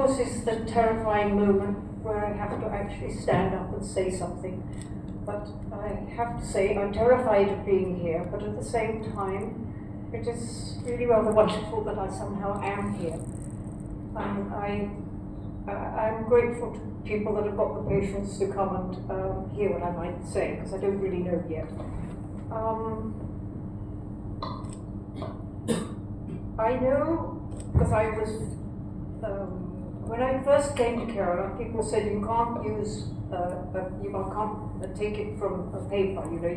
course, is the terrifying moment where I have to actually stand up and say something. But I have to say I'm terrified of being here, but at the same time, it is really rather wonderful that I somehow am here. I'm grateful to people that have got the patience to come and hear what I might say, because I don't really know yet. I know, because I was, when I first came to Kerala, people said you can't use, you can't take it from a paper, you know,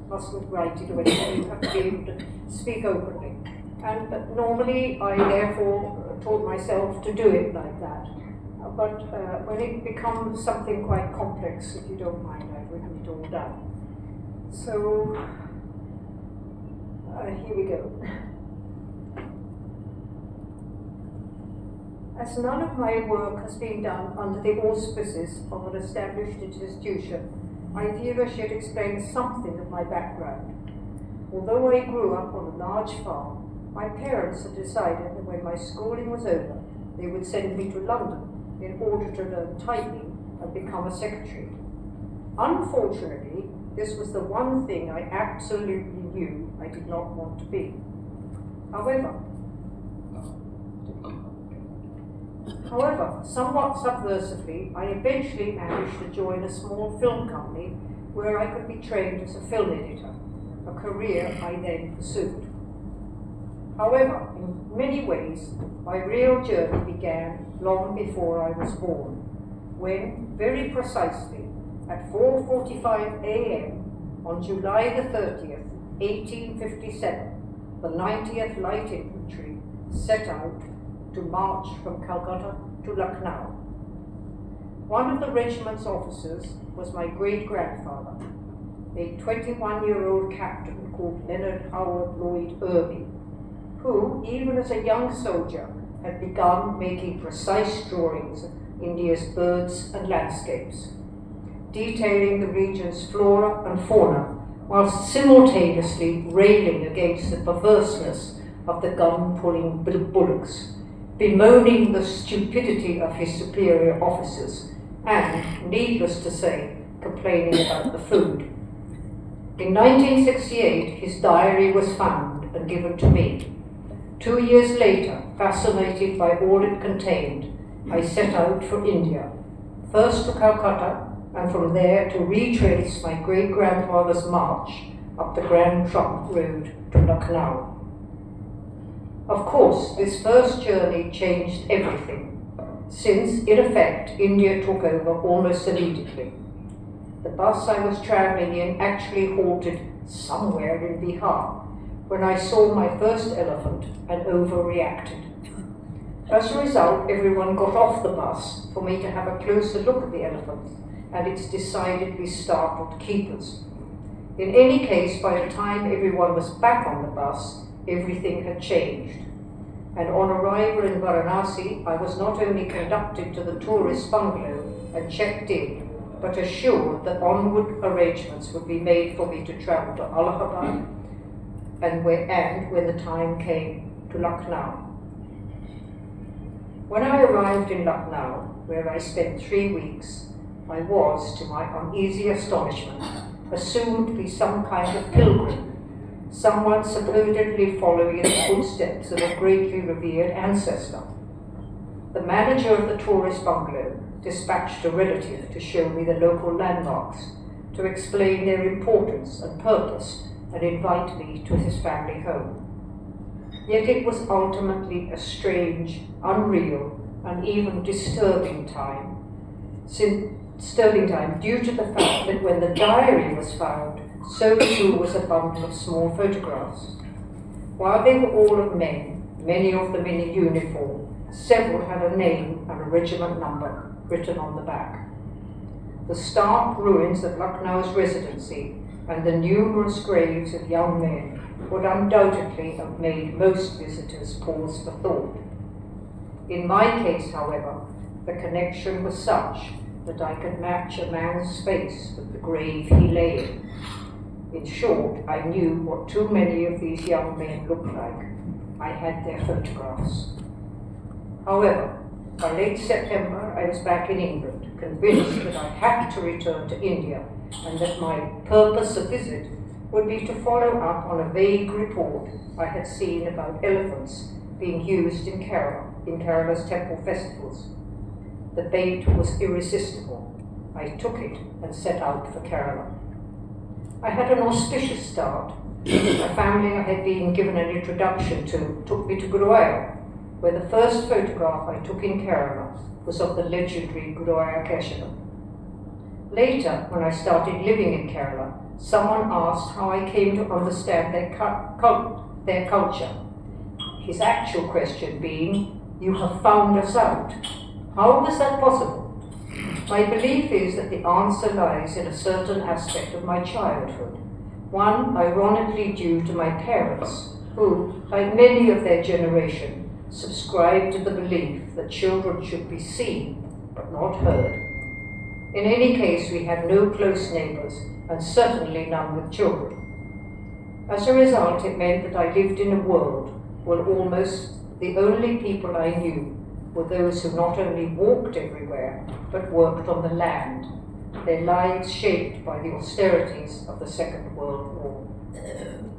mustn't write it or anything, you have to be able to speak openly. And normally I therefore taught myself to do it like that. But when it becomes something quite complex, if you don't mind, I've written it all down. So, here we go. As none of my work has been done under the auspices of an established institution, I feel I should explain something of my background. Although I grew up on a large farm, my parents had decided that when my schooling was over, they would send me to London in order to learn typing and become a secretary. Unfortunately, this was the one thing I absolutely knew I did not want to be. However, somewhat subversively, I eventually managed to join a small film company where I could be trained as a film editor, a career I then pursued. However, in many ways, my real journey began long before I was born, when, very precisely, at 4:45 a.m. on July the 30th, 1857, the 90th Light Infantry set out to march from Calcutta to Lucknow. One of the regiment's officers was my great-grandfather, a 21-year-old captain called Leonard Howard Lloyd Irby, who, even as a young soldier, had begun making precise drawings of India's birds and landscapes, detailing the region's flora and fauna, whilst simultaneously railing against the perverseness of the gun-pulling bullocks, bemoaning the stupidity of his superior officers, and, needless to say, complaining about the food. In 1968, his diary was found and given to me. 2 years later, fascinated by all it contained, I set out for India, first to Calcutta, and from there to retrace my great-grandfather's march up the Grand Trunk Road to Lucknow. Of course, this first journey changed everything, since, in effect, India took over almost immediately. The bus I was travelling in actually halted somewhere in Bihar, when I saw my first elephant and overreacted. As a result, everyone got off the bus for me to have a closer look at the elephant and its decidedly startled keepers. In any case, by the time everyone was back on the bus, everything had changed. And on arrival in Varanasi, I was not only conducted to the tourist bungalow and checked in, but assured that onward arrangements would be made for me to travel to Allahabad, and when the time came, to Lucknow. When I arrived in Lucknow, where I spent 3 weeks, I was, to my uneasy astonishment, assumed to be some kind of pilgrim, someone supposedly following in the footsteps of a greatly revered ancestor. The manager of the tourist bungalow dispatched a relative to show me the local landmarks, to explain their importance and purpose, and invite me to his family home. Yet it was ultimately a strange, unreal, and even disturbing time due to the fact that when the diary was found, so too was a bundle of small photographs. While they were all of men, many of them in uniform, several had a name and a regiment number written on the back. The stark ruins of Lucknow's residency and the numerous graves of young men would undoubtedly have made most visitors pause for thought. In my case, however, the connection was such that I could match a man's face with the grave he lay in. In short, I knew what too many of these young men looked like. I had their photographs. However, By late September, I was back in England, convinced that I had to return to India and that my purpose of visit would be to follow up on a vague report I had seen about elephants being used in Kerala's temple festivals. The bait was irresistible. I took it and set out for Kerala. I had an auspicious start. A family I had been given an introduction to took me to Guruvayur, where the first photograph I took in Kerala was of the legendary Guruvayur Keshavan. Later, when I started living in Kerala, someone asked how I came to understand their culture. His actual question being, "You have found us out. How was that possible?" My belief is that the answer lies in a certain aspect of my childhood, one ironically due to my parents, who, like many of their generation, subscribed to the belief that children should be seen but not heard. In any case, we had no close neighbours, and certainly none with children. As a result, it meant that I lived in a world where almost the only people I knew were those who not only walked everywhere, but worked on the land, their lives shaped by the austerities of the Second World War.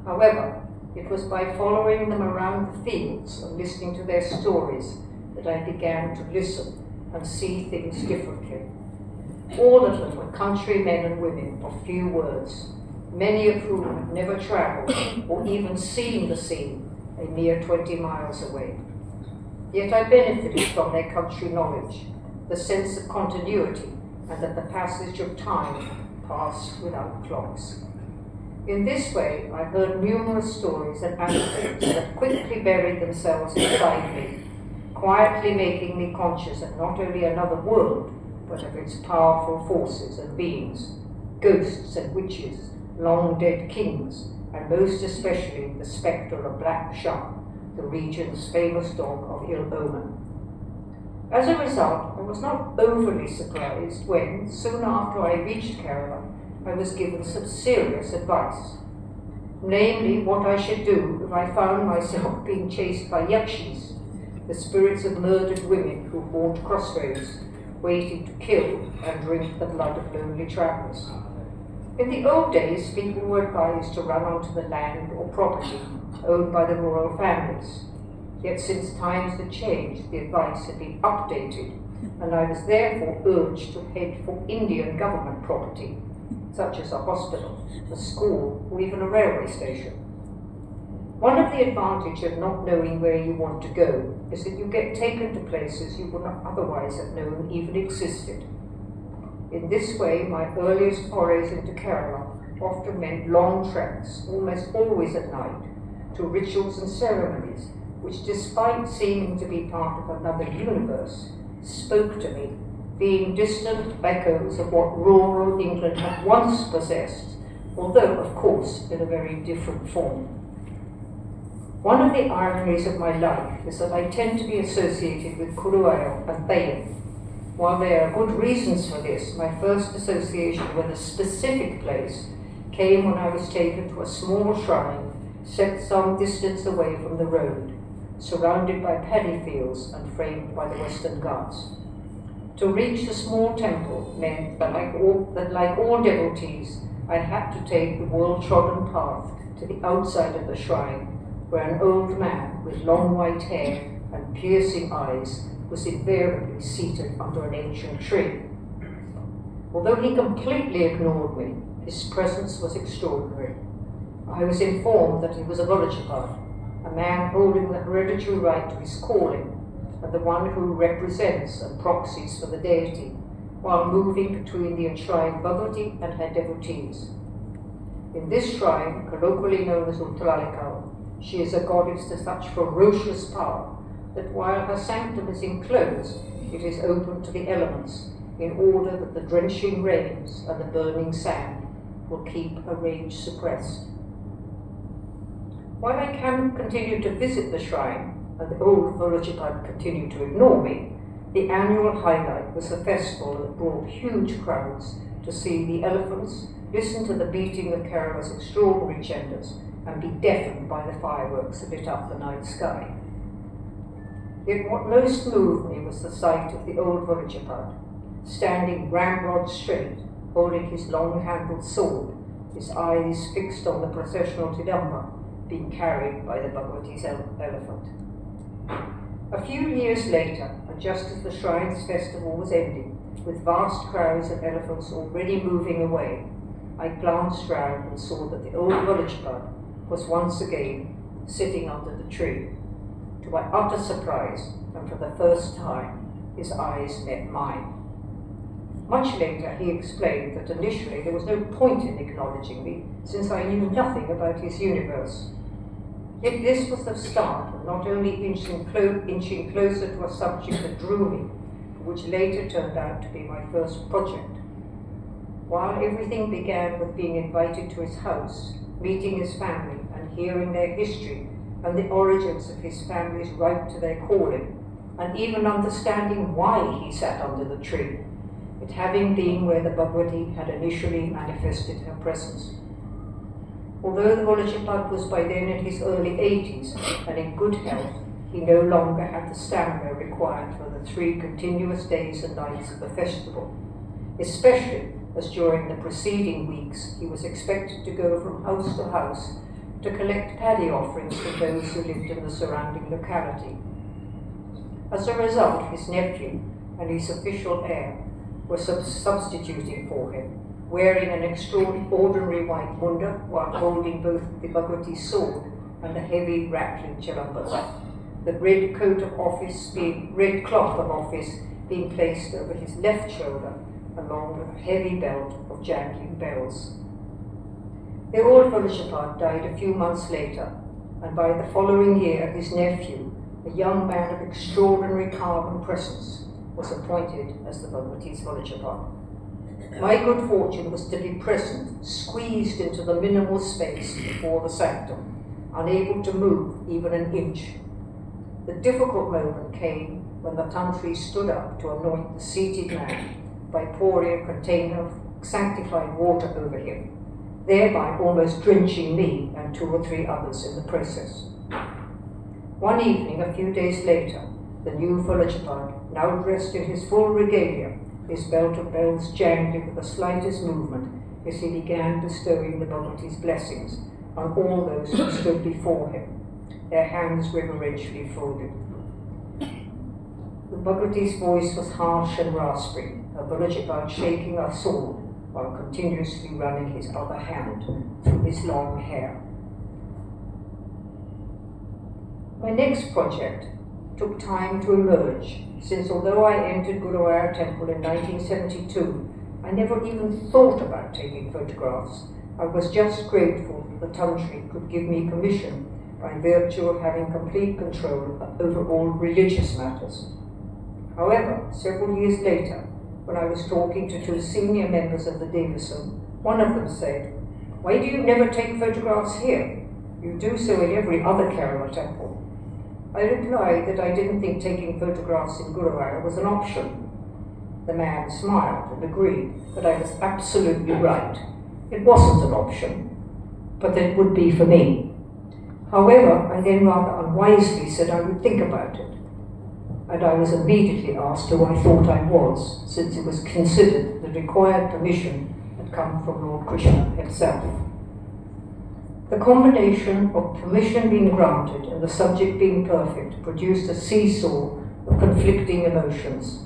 However, it was by following them around the fields and listening to their stories that I began to listen and see things differently. All of them were countrymen and women of few words, many of whom had never travelled or even seen the sea a mere 20 miles away. Yet I benefited from their country knowledge, the sense of continuity, and that the passage of time passed without clocks. In this way, I heard numerous stories and anecdotes that quickly buried themselves inside me, quietly making me conscious of not only another world, but of its powerful forces and beings, ghosts and witches, long-dead kings, and most especially the spectre of Black Shark, the region's famous dog of ill omen. As a result, I was not overly surprised when, soon after I reached Kerala, I was given some serious advice. Namely, what I should do if I found myself being chased by yakshis, the spirits of murdered women who haunt crossroads, waiting to kill and drink the blood of lonely travellers. In the old days, people were advised to run onto the land or property owned by the royal families. Yet since times had changed, the advice had been updated, and I was therefore urged to head for Indian government property, such as a hospital, a school, or even a railway station. One of the advantages of not knowing where you want to go is that you get taken to places you would not otherwise have known even existed. In this way, my earliest forays into Kerala often meant long treks, almost always at night, to rituals and ceremonies which, despite seeming to be part of another universe, spoke to me, being distant echoes of what rural England had once possessed, although, of course, in a very different form. One of the ironies of my life is that I tend to be associated with Guruvayur and Bayam. While there are good reasons for this, my first association with a specific place came when I was taken to a small shrine set some distance away from the road, surrounded by paddy fields and framed by the Western Ghats. To reach the small temple meant that, like all devotees, I had to take the well-trodden path to the outside of the shrine, where an old man with long white hair and piercing eyes was invariably seated under an ancient tree. Although he completely ignored me, his presence was extraordinary. I was informed that he was a Vajrapad, a man holding the hereditary right to his calling, and the one who represents and proxies for the deity, while moving between the enshrined Bhagavati and her devotees. In this shrine, colloquially known as Uttaralikau, she is a goddess to such ferocious power that while her sanctum is enclosed, it is open to the elements, in order that the drenching rains and the burning sand will keep a rage suppressed. While I can continue to visit the shrine, and the old Vajrapad continued to ignore me, the annual highlight was a festival that brought huge crowds to see the elephants, listen to the beating of Kerala's extraordinary chendas, and be deafened by the fireworks that lit up the night sky. Yet what most moved me was the sight of the old Villagepad, standing ramrod straight, holding his long-handled sword, his eyes fixed on the processional Tidamba being carried by the Bhagavati's elephant. A few years later, and just as the Shrine's festival was ending, with vast crowds of elephants already moving away, I glanced round and saw that the old Villagepad was once again sitting under the tree. To my utter surprise, and for the first time, his eyes met mine. Much later, he explained that initially there was no point in acknowledging me, since I knew nothing about his universe. Yet this was the start of not only inching closer to a subject that drew me, but which later turned out to be my first project. While everything began with being invited to his house, meeting his family, and hearing their history and the origins of his family's right to their calling, and even understanding why he sat under the tree, it having been where the Bhagavati had initially manifested her presence. Although the Villagepad was by then in his early 80s and in good health, he no longer had the stamina required for the 3 continuous days and nights of the festival, especially as during the preceding weeks he was expected to go from house to house to collect paddy offerings from those who lived in the surrounding locality. As a result, his nephew and his official heir were substituting for him, wearing an extraordinary white munda while holding both the Bhagavati's sword and the heavy rattling chilambas, the red cloth of office being placed over his left shoulder along with a heavy belt of jangling bells. The old Villagepad died a few months later, and by the following year his nephew, a young man of extraordinary calm and presence, was appointed as the Bhagavati's Villagepad. My good fortune was to be present, squeezed into the minimal space before the sanctum, unable to move even an inch. The difficult moment came when the Tantri stood up to anoint the seated man by pouring a container of sanctified water over him, thereby almost drenching me and 2 or 3 others in the process. One evening, a few days later, the new Villagepad, now dressed in his full regalia, his belt of bells jangling with the slightest movement as he began bestowing the Bhagavati's blessings on all those who stood before him, their hands reverentially folded. The Bhagavati's voice was harsh and raspy, a Villagepad shaking a sword while continuously running his other hand through his long hair. My next project took time to emerge, since although I entered Guruvayur Temple in 1972, I never even thought about taking photographs. I was just grateful that the Tantri could give me permission by virtue of having complete control over all religious matters. However, several years later, when I was talking to 2 senior members of the Devasam, one of them said, "Why do you never take photographs here? You do so in every other Kerala temple." I replied that I didn't think taking photographs in Guruvayur was an option. The man smiled and agreed that I was absolutely right. It wasn't an option, but that it would be for me. However, I then rather unwisely said I would think about it, and I was immediately asked who I thought I was, since it was considered the required permission had come from Lord Krishna himself. The combination of permission being granted and the subject being perfect produced a seesaw of conflicting emotions.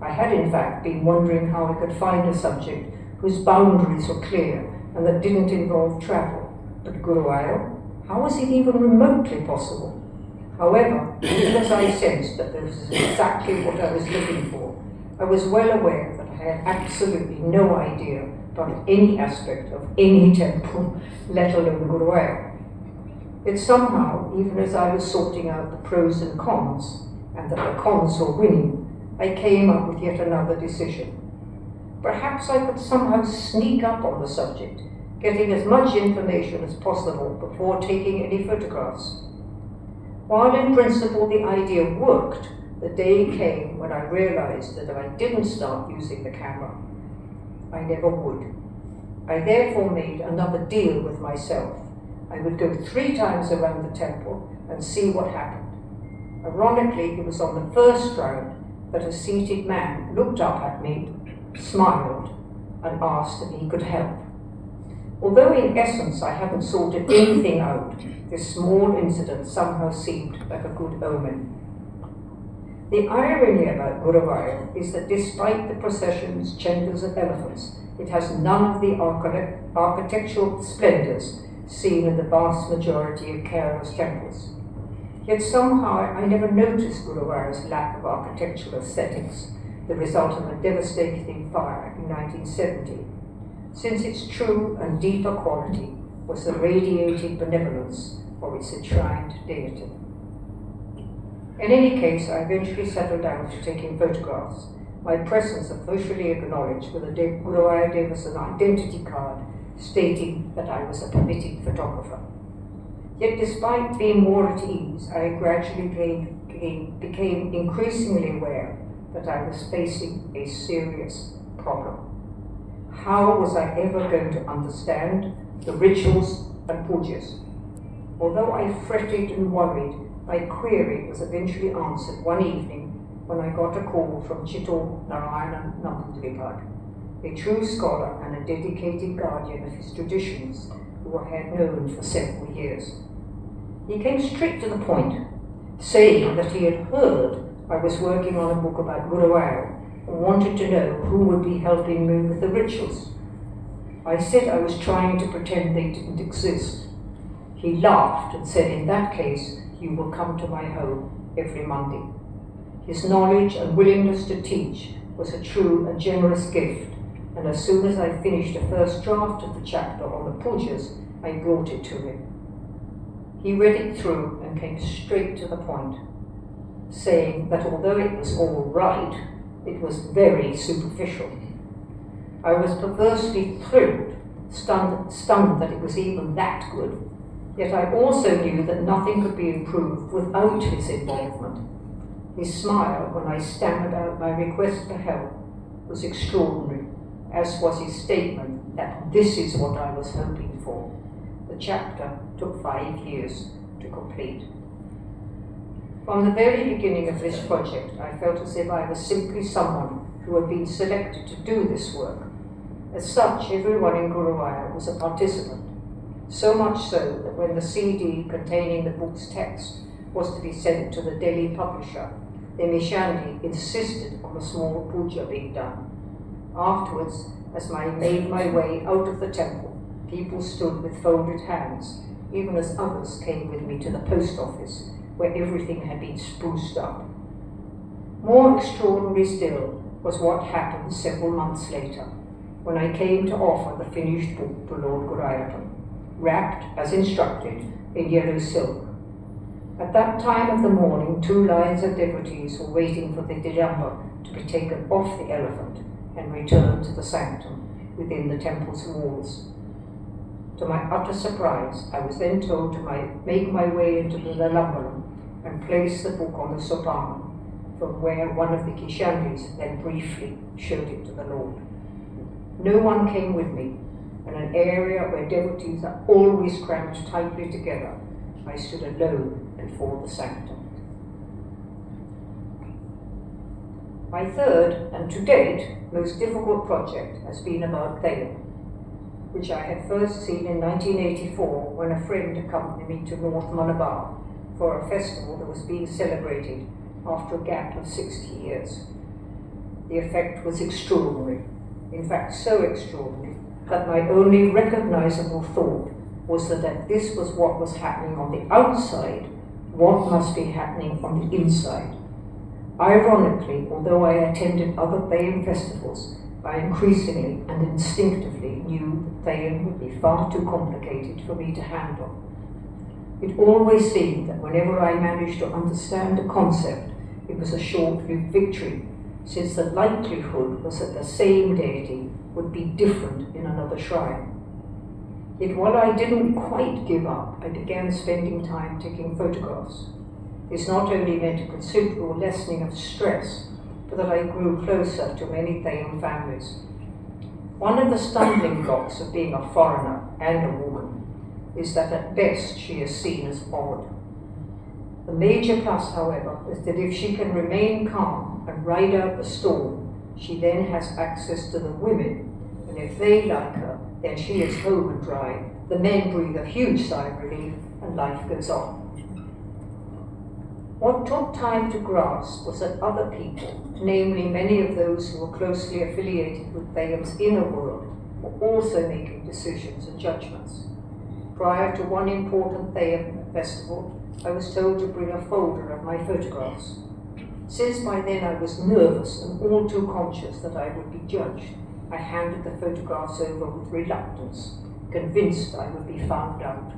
I had in fact been wondering how I could find a subject whose boundaries were clear and that didn't involve travel. But Guruvayur, how was it even remotely possible? However, even as I sensed that this was exactly what I was looking for, I was well aware that I had absolutely no idea about any aspect of any temple, let alone Guruvayur. Yet somehow, even as I was sorting out the pros and cons, and that the cons were winning, I came up with yet another decision. Perhaps I could somehow sneak up on the subject, getting as much information as possible before taking any photographs. While in principle the idea worked, the day came when I realized that if I didn't start using the camera, I never would. I therefore made another deal with myself. I would go 3 times around the temple and see what happened. Ironically, it was on the first round that a seated man looked up at me, smiled, and asked if he could help. Although in essence I hadn't sorted anything out, this small incident somehow seemed like a good omen. The irony about Guruvayur is that despite the processions, chendas and elephants, it has none of the architectural splendours seen in the vast majority of Kerala's temples. Yet somehow I never noticed Guruvayur's lack of architectural aesthetics, the result of a devastating fire in 1970, since its true and deeper quality was the radiating benevolence of its enshrined deity. In any case, I eventually settled down to taking photographs, my presence officially acknowledged with a Guruvayur Devasan identity card stating that I was a permitted photographer. Yet despite being more at ease, I gradually became increasingly aware that I was facing a serious problem. How was I ever going to understand the rituals and pujas? Although I fretted and worried, my query was eventually answered one evening when I got a call from Chittor Narayana Namboodiripad, a true scholar and a dedicated guardian of his traditions who I had known for several years. He came straight to the point, saying that he had heard I was working on a book about Guruvayur and wanted to know who would be helping me with the rituals. I said I was trying to pretend they didn't exist. He laughed and said, in that case, you will come to my home every Monday. His knowledge and willingness to teach was a true and generous gift, and as soon as I finished the first draft of the chapter on the pujas, I brought it to him. He read it through and came straight to the point, saying that although it was all right, it was very superficial. I was perversely thrilled, stunned that it was even that good, yet I also knew that nothing could be improved without his involvement. His smile when I stammered out my request for help was extraordinary, as was his statement that this is what I was hoping for. The chapter took 5 years to complete. From the very beginning of this project, I felt as if I was simply someone who had been selected to do this work. As such, everyone in Guruvayur was a participant, so much so that when the CD containing the book's text was to be sent to the Delhi publisher, the Mishandi insisted on a small puja being done. Afterwards, as I made my way out of the temple, people stood with folded hands, even as others came with me to the post office, where everything had been spruced up. More extraordinary still was what happened several months later, when I came to offer the finished book to Lord Gurayappan, wrapped, as instructed, in yellow silk. At that time of the morning, 2 lines of devotees were waiting for the Didamba to be taken off the elephant and returned to the sanctum within the temple's walls. To my utter surprise, I was then told to make my way into the Lambalam and place the book on the sopanam, from where one of the Kishandis then briefly showed it to the Lord. No one came with me, and an area where devotees are always crammed tightly together, I stood alone before the sanctum. My third, and to date, most difficult project has been about Thayam, which I had first seen in 1984 when a friend accompanied me to North Malabar for a festival that was being celebrated after a gap of 60 years. The effect was extraordinary, in fact so extraordinary that my only recognizable thought was that if this was what was happening on the outside, what must be happening on the inside? Ironically, although I attended other Thayam festivals, I increasingly and instinctively knew that Thayam would be far too complicated for me to handle. It always seemed that whenever I managed to understand a concept, it was a short-lived victory, since the likelihood was that the same deity would be different in another shrine. Yet while I didn't quite give up, I began spending time taking photographs. This not only meant a considerable lessening of stress, but that I grew closer to many Thayam families. One of the stumbling blocks of being a foreigner and a woman is that at best she is seen as odd. The major plus, however, is that if she can remain calm and ride out the storm, she then has access to the women, and if they like her, then she is home and dry. The men breathe a huge sigh of relief, and life goes on. What took time to grasp was that other people, namely many of those who were closely affiliated with Thayum's inner world, were also making decisions and judgments. Prior to one important Thayum festival, I was told to bring a folder of my photographs. Since by then I was nervous and all too conscious that I would be judged, I handed the photographs over with reluctance, convinced I would be found out.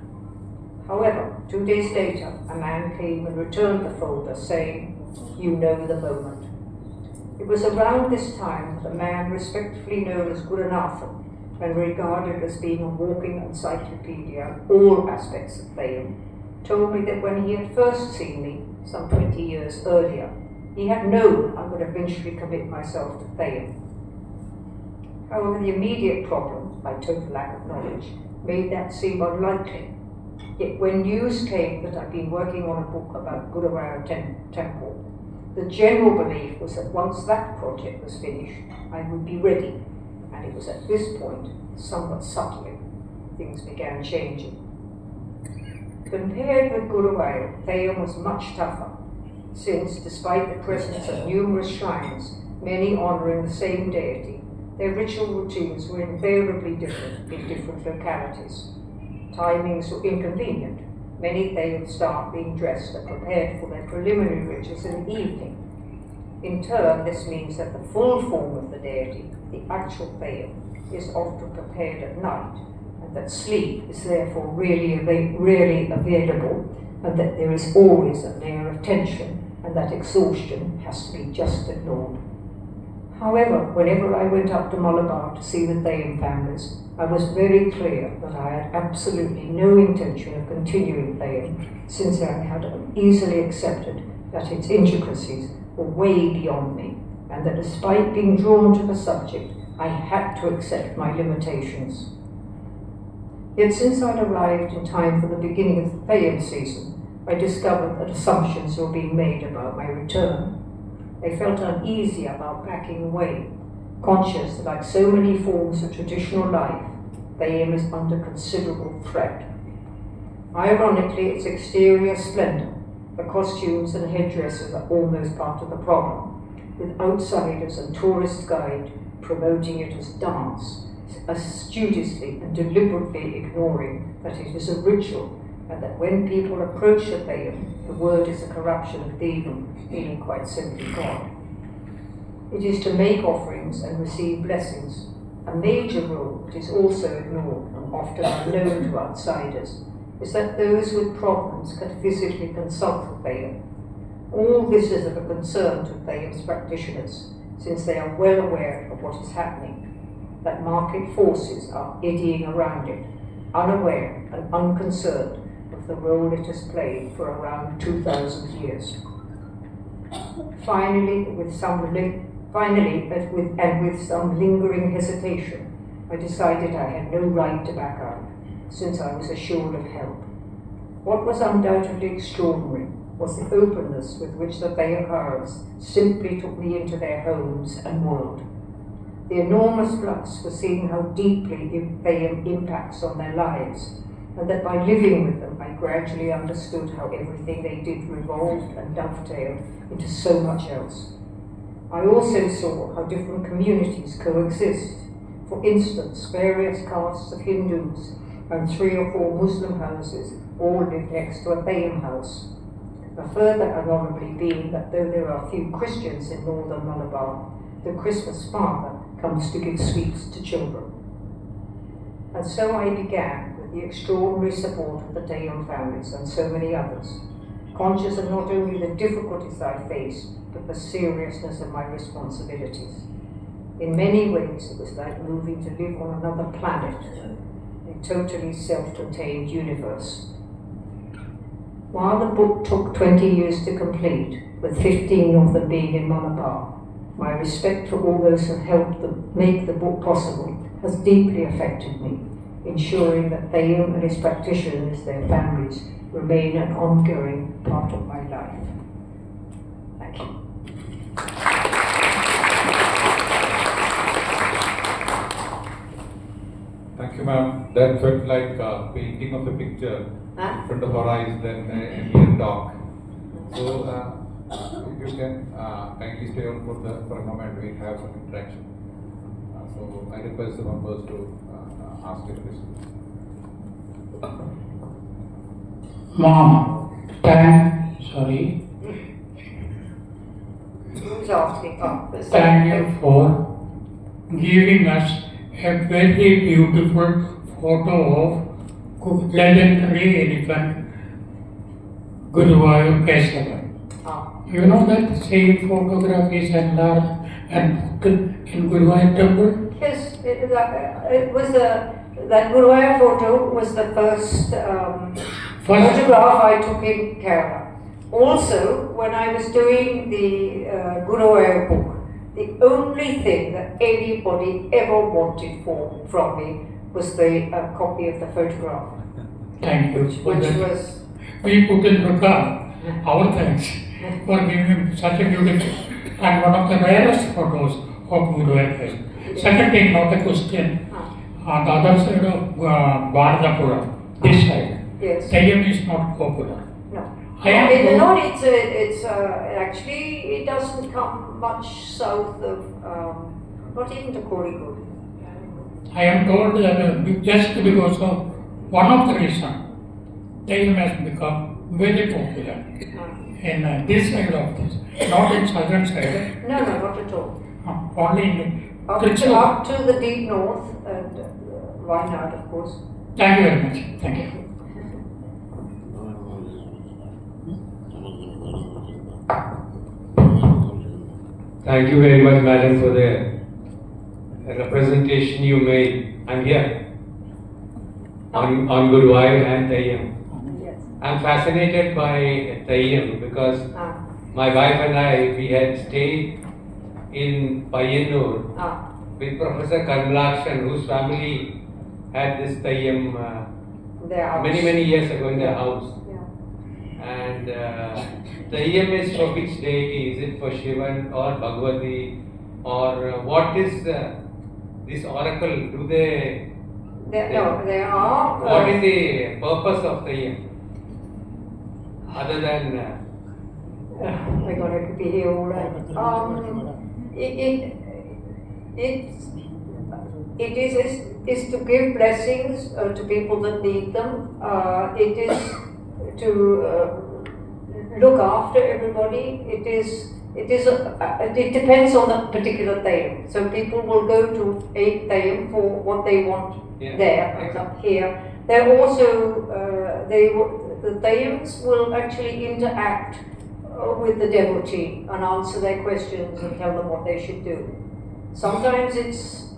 However, 2 days later, a man came and returned the folder, saying, "You know the moment." It was around this time that a man respectfully known as Gurunathan, and regarded as being a walking encyclopedia of all aspects of Thayum, told me that when he had first seen me, some 20 years earlier, he had known I would eventually commit myself to Thayum. However, the immediate problem, my total lack of knowledge, made that seem unlikely. Yet when news came that I'd been working on a book about Guruvayur Temple, the general belief was that once that project was finished, I would be ready. And it was at this point, somewhat subtly, things began changing. Compared with Guruvayur, Thayum was much tougher, since despite the presence of numerous shrines, many honouring the same deity, their ritual routines were invariably different in different localities. Timings were inconvenient. Many Thayum start being dressed and prepared for their preliminary rituals in the evening. In turn, this means that the full form of the deity, the actual Thayum, is often prepared at night, and that sleep is therefore rarely available, and that there is always a layer of tension, and that exhaustion has to be just ignored. However, whenever I went up to Malabar to see the Thayum families, I was very clear that I had absolutely no intention of continuing Thayum, since I had easily accepted that its intricacies were way beyond me, and that despite being drawn to the subject, I had to accept my limitations. Yet since I'd arrived in time for the beginning of the Thayum season, I discovered that assumptions were being made about my return. I felt uneasy about backing away, conscious that like so many forms of traditional life, Thayum is under considerable threat. Ironically, its exterior splendor, the costumes and headdresses are almost part of the problem, with outsiders and tourist guide promoting it as dance, studiously and deliberately ignoring that it is a ritual, and that when people approach the Thayum, the word is a corruption of Devam, meaning quite simply God. It is to make offerings and receive blessings. A major rule that is also ignored and often unknown to outsiders is that those with problems can physically consult the Thayum. All this is of a concern to Thayum's practitioners, since they are well aware of what is happening, that market forces are eddying around it, unaware and unconcerned of the role it has played for around 2,000 years. Finally, with some lingering hesitation, I decided I had no right to back out, since I was assured of help. What was undoubtedly extraordinary was the openness with which the Thayakaras simply took me into their homes and world. The enormous plus was seeing how deeply Thayum impacts on their lives, and that by living with them I gradually understood how everything they did revolved and dovetailed into so much else. I also saw how different communities coexist. For instance, various castes of Hindus and 3 or 4 Muslim houses all live next to a Thayum house. A further anomaly being that though there are few Christians in northern Malabar, the Christmas father comes to give sweets to children. And so I began with the extraordinary support of the Thayum families and so many others, conscious of not only the difficulties I faced, but the seriousness of my responsibilities. In many ways, it was like moving to live on another planet, a totally self-contained universe. While the book took 20 years to complete, with 15 of them being in Malabar, my respect for all those who helped make the book possible has deeply affected me, ensuring that Theyyam and its practitioners, their families, remain an ongoing part of my life. Thank you. Thank you, ma'am. That felt like painting of a picture in front of our eyes, then a mere talk. So, if you can kindly stay on for a moment, we have some interaction. So, I request the members to ask their questions. Mom, sorry. Who's asking? Thank you for giving us a very beautiful photo of legendary elephant Guruvayur Kesava. You know that same photograph is enlarged and put in Guruvayur temple? Yes, it was that Guruvayur photo was the first photograph I took in Kerala. Also, when I was doing the Guruvayur book, the only thing that anybody ever wanted from me was the copy of the photograph. Thank you. Which was... We put in record our thanks for giving such a beautiful and one of the rarest photos of Guruvayur. Second thing, not a question. The other side of Bharatapura, this side, yes. Theyyam is not popular. No. It's actually, it doesn't come much south of, not even to Kozhikode. I am told that just because of one of the reasons, Theyyam has become very popular in this side of this, not in southern side. No, not at all. Only in up to the deep north and Wayanad, of course. Thank you very much. Thank you. Thank you very much, madam, for the representation you made. I'm here on Guruvayur and Theyyam. Yes. I'm fascinated by Theyyam because my wife and I, we had stayed in Payyanur with Professor Karmalakshan, whose family had this Theyyam many years ago in their house. Yeah. And Theyyam is for which deity? Is it for Shivan or Bhagavati? Or what is this oracle? Do they? No, they are. What is the purpose of Theyyam? Other than. My God, I could be here all right. It is to give blessings to people that need them. It is to look after everybody. It depends on the particular Theyyam. So people will go to a Theyyam for what they want there, here. They're also the Thayyams will actually interact with the devotee and answer their questions and tell them what they should do. Sometimes it's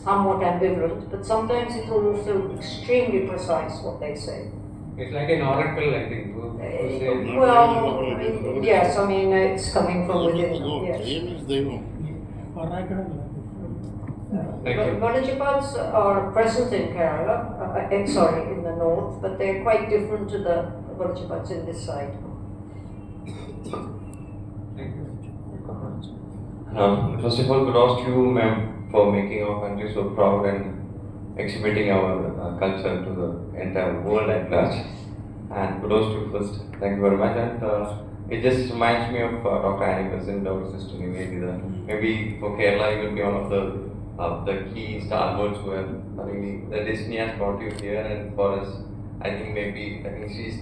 somewhat ambivalent, but sometimes it's also extremely precise what they say. It's like an oracle, I think. Well, yes, I mean, it's coming from within. Yes. Vanajapads are present in Kerala, in the north, but they're quite different to the Vanajapads in this side. First of all, kudos to you, ma'am, for making our country so proud and exhibiting our culture to the entire world at large. And kudos to you first. Thank you very much. And it just reminds me of Dr. Annie Besant, our sister Nivedita. Maybe for Kerala, you will be one of the key stalwarts where the destiny has brought you here, and for us, I think she needs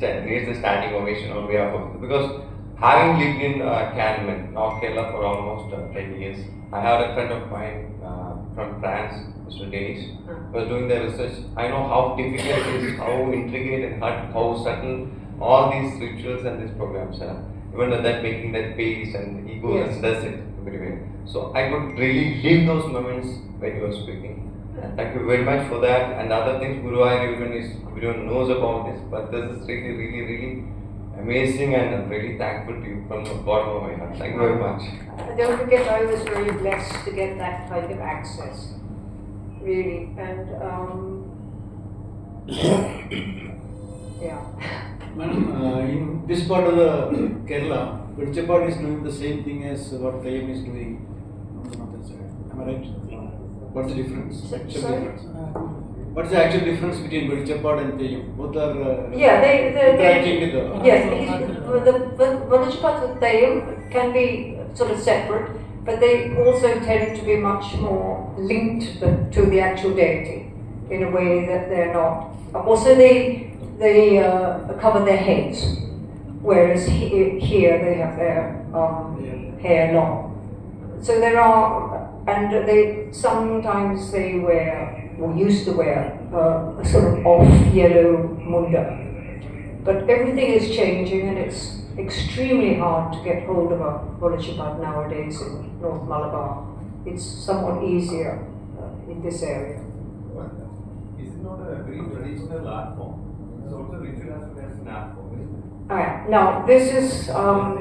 the standing ovation on behalf of, because having lived in Canton, North Kerala for almost 10 years, I had a friend of mine from France, Mr. Dennis, who was doing the research. I know how difficult it is, how intricate and how subtle all these rituals and these programs are. Even that making that pace and he goes and does it very well. So I could really live those moments when you were speaking. Thank you very much for that. And other things, Guruvayur everyone knows about this, but this is really amazing, and I'm really thankful to you from the bottom of my heart. Thank you very much. Don't forget, I was very blessed to get that kind of access, really. And Yeah. Madam, in this part of the Kerala, Vichapad is doing the same thing as what Tayyam is doing on the northern side. Am I right? What's the difference? Actual Sorry? difference? What's the actual difference between Vichapad and Tayyam? Both are Yeah, they interacting with the. yes, the Vichapad and Tayyam can be sort of separate, but they also tend to be much more linked to the actual deity in a way that they're not. Also, they cover their heads, whereas here they have their hair long. So there are, and they sometimes they wear, or used to wear, a sort of off yellow munda. But everything is changing, and it's extremely hard to get hold of a Vichapad nowadays in North Malabar. It's somewhat easier in this area. Is it not a very traditional art form? It's also ritual as well as an art form. Alright, now this is, I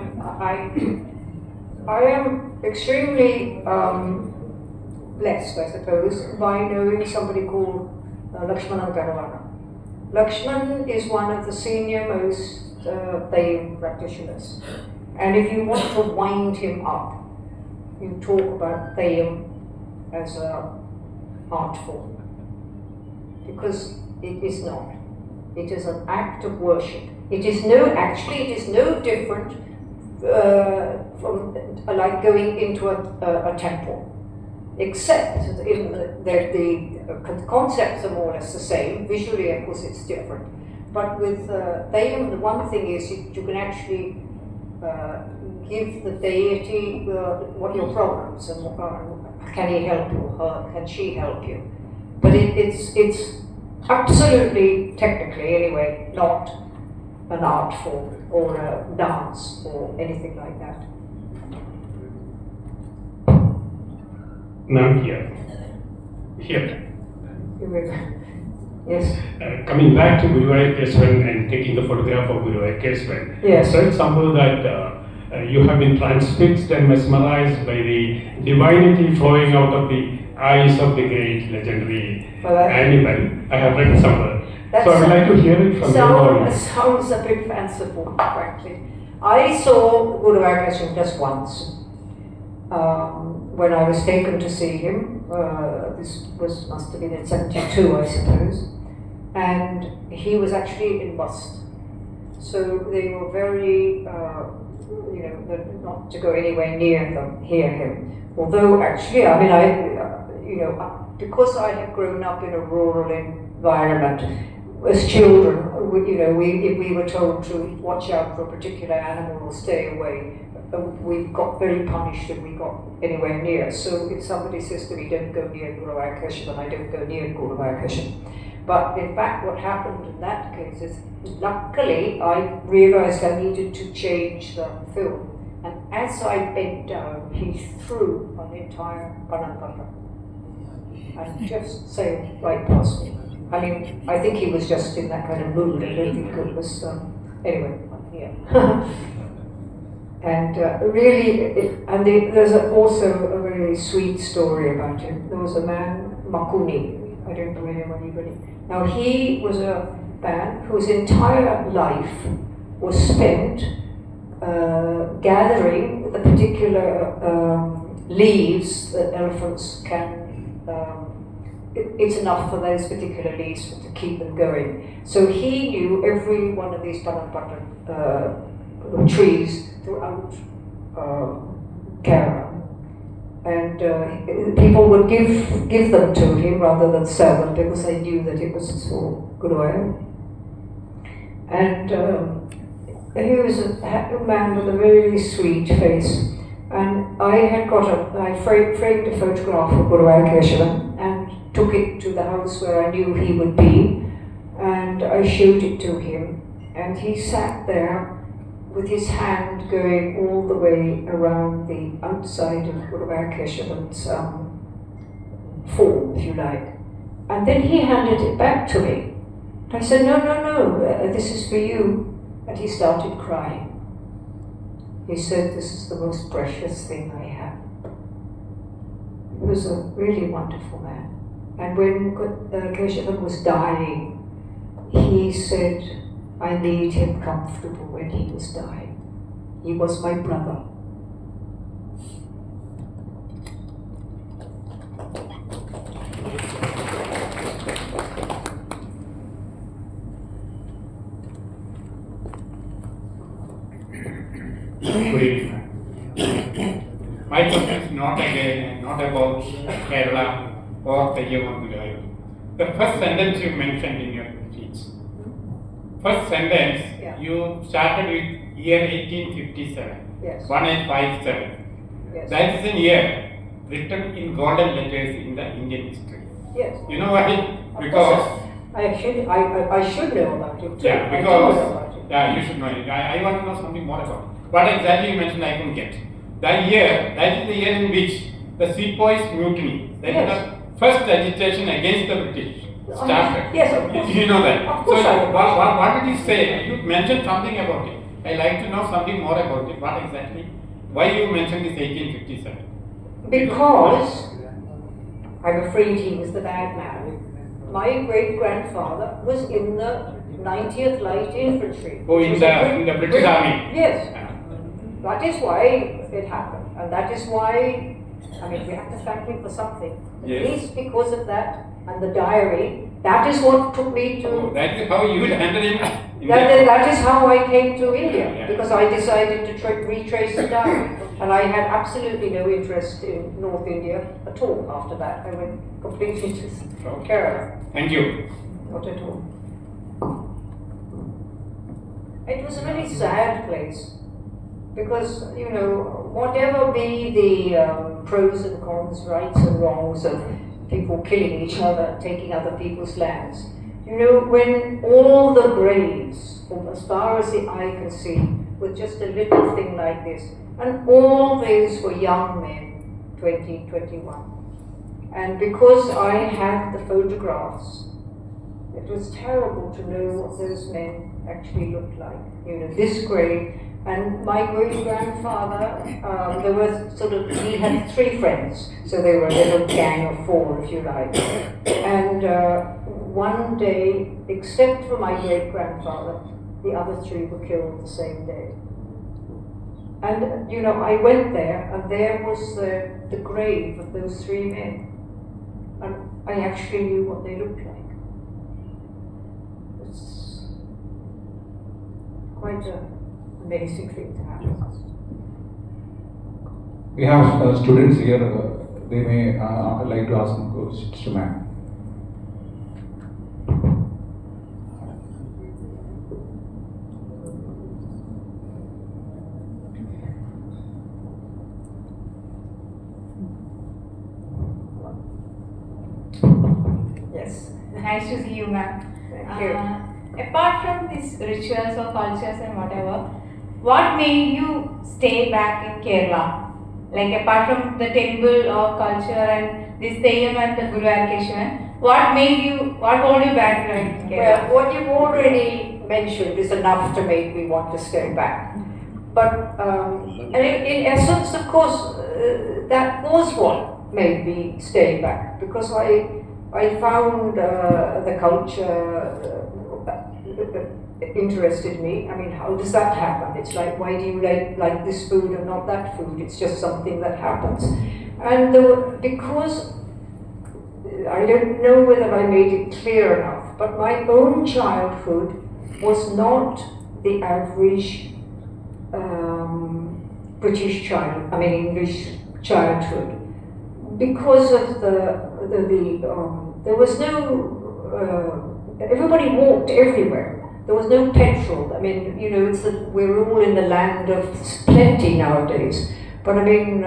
am extremely blessed, I suppose, by knowing somebody called Lakshmana Garavana. Lakshman is one of the senior most Tayyam practitioners. And if you want to wind him up, you talk about Tayyam as an art form. Because it is not. It is an act of worship. It is no different from like going into a temple, except that the concepts are more or less the same. Visually, of course, it's different. But with Tayyam, the one thing is you can actually give the deity what your problems and can he help you or can she help you. But it's absolutely, technically anyway, not an art form or a dance or anything like that. Ma'am, here. Yes. Coming back to Guru Keswan and taking the photograph of Guru Keswan, Yes. I read somewhere that you have been transfixed and mesmerized by the divinity flowing out of the eyes of the great legendary animal. I have read somewhere. So I would like to hear it from you. Sounds a bit fanciful, frankly. I saw Guru Keswan just once. When I was taken to see him, this must have been in 72, I suppose, and he was in Must. So they were very, not to go anywhere near them, hear him. Although actually, because I had grown up in a rural environment, as children, if we were told to watch out for a particular animal or stay away, we got very punished if we got anywhere near. So if somebody says to me, don't go near Guru Keswan, I don't go near Guru Keswan. But in fact, what happened in that case is, luckily, I realized I needed to change the film. And as I bent down, he threw an entire banana and just sailed right past me. I mean, I think he was just in that kind of mood. I don't think it was, anyway, yeah. And there's also a very sweet story about him. There was a man, Makuni, I don't know anybody. Now he was a man whose entire life was spent gathering the particular leaves that elephants can, it's enough for those particular leaves to keep them going. So he knew every one of these trees throughout Kerala, and people would give them to him rather than sell them because they knew that it was for good oil. And he was a man with a very sweet face, and I framed a photograph of Guru Keswan and took it to the house where I knew he would be, and I showed it to him, and he sat there with his hand going all the way around the outside of Guru Keswan's form, if you like. And then he handed it back to me. I said, no, this is for you. And he started crying. He said, this is the most precious thing I have. He was a really wonderful man. And when Keshavan was dying, he said, I made him comfortable when he was dying. He was my brother. Good evening. My question is not about Kerala or TMA. The first sentence you mentioned in your speech. First sentence, Yeah. you started with year 1857. Yes. 1857. Yes. That is a year written in golden letters in the Indian history. Yes. You know why? Of Because course. I should know about it too. yeah, I do because know about it. yeah, you should know it. I want to know something more about it. What exactly you mentioned, I couldn't get. That is the year in which the Sepoys Mutiny, that Yes. is the first agitation against the British, started. Yes, of course. You know that. Of course so I know. what did you say? You mentioned something about it. I like to know something more about it. What exactly? Why you mentioned this 1857? Because I'm afraid he was the bad man. My great-grandfather was in the 90th Light Infantry. Oh, which in was the- a Brit- in the British Army. Yes. Yeah. That is why it happened. And that is why, I mean, we have to thank him for something. At Yes. least because of that and the diary, that is what took me to... Oh, that is how you landed in That is how I came to India, Yeah. because I decided to retrace the diary. And I had absolutely no interest in North India at all after that. I went completely to Kerala. Thank you. Not at all. It was a very sad place because, you know, whatever be the pros and cons, rights and wrongs of people killing each other, taking other people's lands, you know, when all the graves, from as far as the eye can see, with just a little thing like this, and all those were young men, 20, 21. And because I had the photographs, it was terrible to know what those men actually looked like. You know, this grave, and my great-grandfather, there were he had 3 friends, so they were a little gang of 4, if you like. And one day, except for my great-grandfather, the other 3 were killed the same day. And, you know, I went there, and there was the grave of those 3 men. And I actually knew what they looked like. It's quite an amazing thing to happen. We have students here, they may like to ask some questions to ma'am. Yes. Nice to see you, ma'am. Thank you. Apart from these rituals or cultures and whatever, what made you stay back in Kerala? Like apart from the temple or culture and this Theyyam and the Guru Arkeshwaran, what hold you back in Kerala? Well, what you've already mentioned is enough to make me want to stay back. But and in essence, of course, that was what made me stay back, because I found the culture interested me. I mean, how does that happen? It's like, why do you like this food and not that food? It's just something that happens. And because I don't know whether I made it clear enough, but my own childhood was not the average British child, I mean English childhood, because of there was no, everybody walked everywhere. There was no petrol. I mean, you know, we're all in the land of plenty nowadays. But I mean,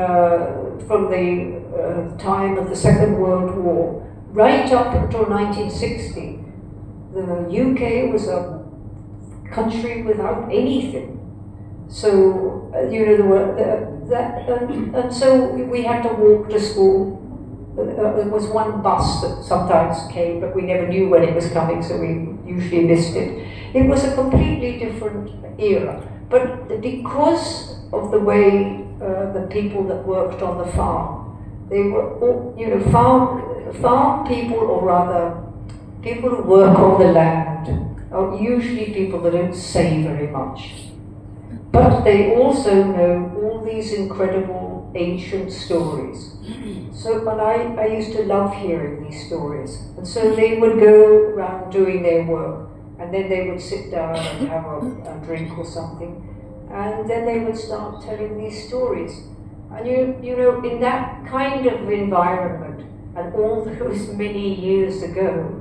from the time of the Second World War, right up until 1960, the UK was a country without anything. So, you know, there were and so we had to walk to school. There was one bus that sometimes came, but we never knew when it was coming, so we usually missed it. It was a completely different era. But because of the way the people that worked on the farm, they were all, you know, farm people, or rather people who work on the land, are usually people that don't say very much. But they also know all these incredible ancient stories. So, and I used to love hearing these stories. And so they would go around doing their work, and then they would sit down and have a drink or something, and then they would start telling these stories. And you know, in that kind of environment, and all those many years ago,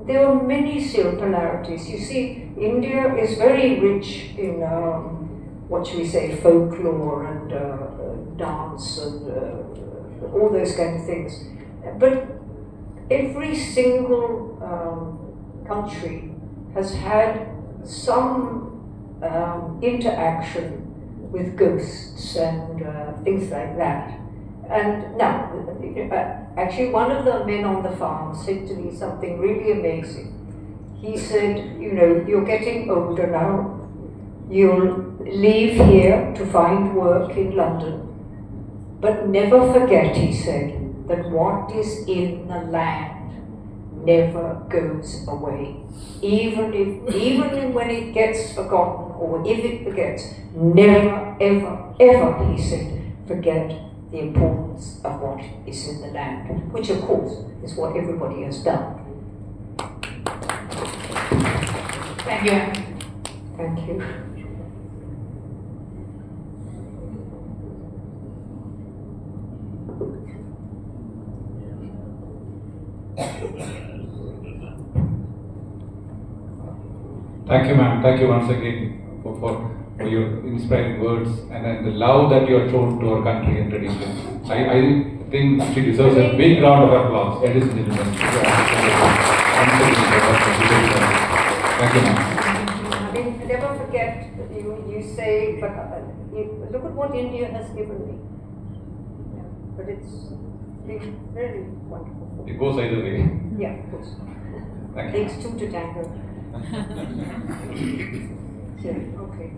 there were many similarities. You see, India is very rich in, what shall we say, folklore and dance and all those kind of things. But every single country has had some interaction with ghosts and things like that. And now, actually one of the men on the farm said to me something really amazing. He said, you know, you're getting older now, you'll leave here to find work in London, but never forget, he said, that what is in the land never goes away. Even when it gets forgotten, or if it forgets, never, ever, ever, he said, forget the importance of what is in the land, which of course is what everybody has done. Thank you. Thank you. Thank you, ma'am. Thank you once again for your inspiring words and the love that you have shown to our country and tradition. I think she deserves a big round of applause. Ladies and gentlemen. Thank you, ma'am. I mean, never forget that you say, but look at what India has given me. Yeah, but it's been really wonderful. It goes either way. Yeah, of course. Thank you. Takes two to tango. Yeah, okay.